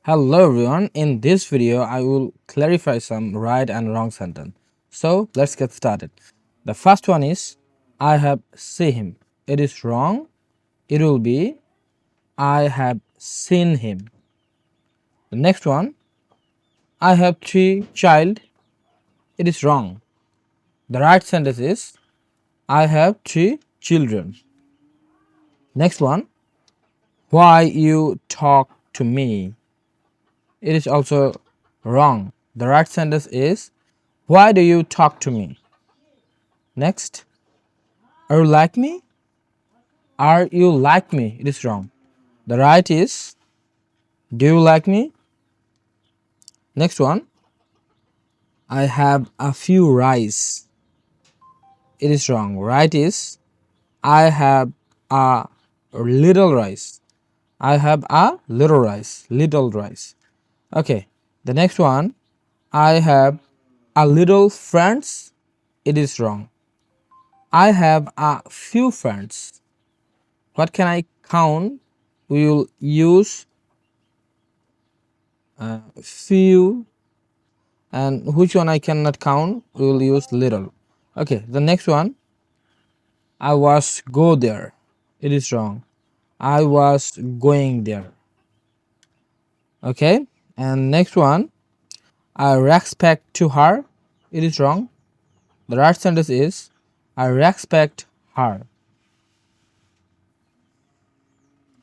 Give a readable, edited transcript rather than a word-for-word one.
Hello everyone, in this video I will clarify some right and wrong sentence. So let's get started. The first one is I have seen him. It is wrong. It will be I have seen him. The next one, I have three child. It is wrong. The right sentence is I have three children. Next one, why you talk to me. It is also wrong. The right sentence is why do you talk to me? Next, are you like me? Are you like me? It is wrong. The right is do you like me? Next one, I have a few rice. It is wrong. Right is I have a little rice. I have a little rice. Little rice. Okay. The next one, I have a little friends. It is wrong. I have a few friends. What can I count? We will use few, and which one I cannot count, we will use little. Okay, the next one, I was go there. It is wrong. I was going there. Okay, and next one, I respect to her. It is wrong. The right sentence is I respect her.